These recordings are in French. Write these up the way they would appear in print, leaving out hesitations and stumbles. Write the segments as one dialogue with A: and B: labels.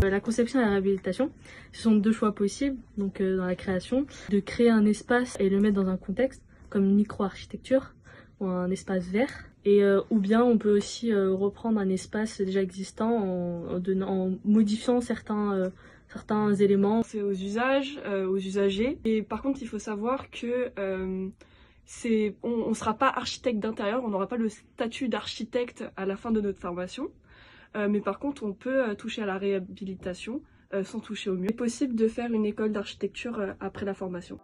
A: La conception et la réhabilitation, ce sont deux choix possibles, donc dans la création, de créer un espace et le mettre dans un contexte, comme une micro-architecture ou un espace vert, et ou bien on peut aussi reprendre un espace déjà existant en modifiant certains éléments.
B: C'est aux usages, aux usagers, et par contre il faut savoir que on ne sera pas architecte d'intérieur, on n'aura pas le statut d'architecte à la fin de notre formation. Mais par contre, on peut toucher à la réhabilitation sans toucher au mur. Il est possible de faire une école d'architecture après la formation.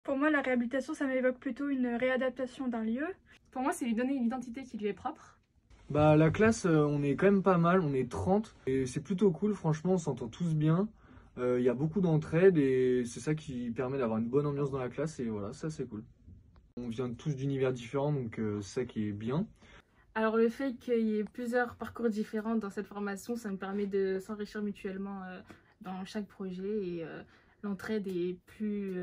C: Pour moi, la réhabilitation, ça m'évoque plutôt une réadaptation d'un lieu.
D: Pour moi, c'est lui donner une identité qui lui est propre.
E: Bah la classe, on est quand même pas mal, on est 30 et c'est plutôt cool, franchement, on s'entend tous bien. Il y a beaucoup d'entraide et c'est ça qui permet d'avoir une bonne ambiance dans la classe et voilà, ça c'est cool. On vient tous d'univers différents, donc c'est ça qui est bien.
D: Alors le fait qu'il y ait plusieurs parcours différents dans cette formation, ça me permet de s'enrichir mutuellement dans chaque projet et l'entraide est plus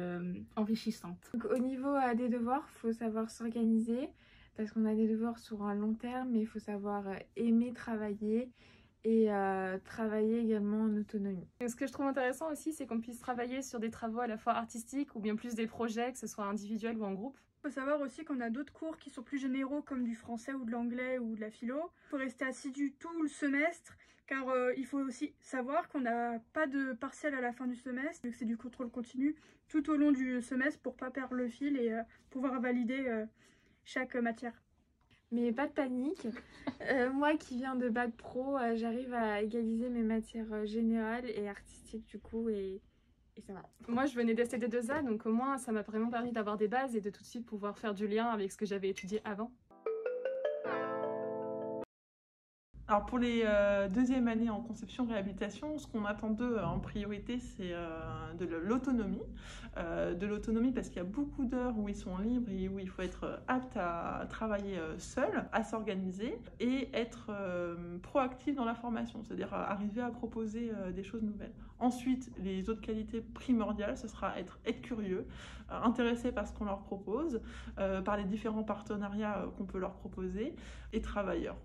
D: enrichissante.
F: Donc, au niveau des devoirs, il faut savoir s'organiser parce qu'on a des devoirs sur un long terme, mais il faut savoir aimer travailler et travailler également en autonomie.
D: Ce que je trouve intéressant aussi, c'est qu'on puisse travailler sur des travaux à la fois artistiques ou bien plus des projets, que ce soit individuel ou en groupe.
C: Il faut savoir aussi qu'on a d'autres cours qui sont plus généraux comme du français ou de l'anglais ou de la philo. Il faut rester assidu tout le semestre car il faut aussi savoir qu'on n'a pas de partiel à la fin du semestre, vu que c'est du contrôle continu tout au long du semestre pour pas perdre le fil et pouvoir valider chaque matière.
F: Mais pas de panique, moi qui viens de bac pro, j'arrive à égaliser mes matières générales et artistiques du coup et ça va.
D: Moi je venais d'STD2A donc au moins ça m'a vraiment permis d'avoir des bases et de tout de suite pouvoir faire du lien avec ce que j'avais étudié avant.
G: Alors pour les deuxièmes années en conception réhabilitation, ce qu'on attend d'eux en priorité, c'est de l'autonomie. De l'autonomie parce qu'il y a beaucoup d'heures où ils sont libres et où il faut être apte à travailler seul, à s'organiser et être proactif dans la formation, c'est-à-dire arriver à proposer des choses nouvelles. Ensuite, les autres qualités primordiales, ce sera être curieux, intéressé par ce qu'on leur propose, par les différents partenariats qu'on peut leur proposer et travailleur.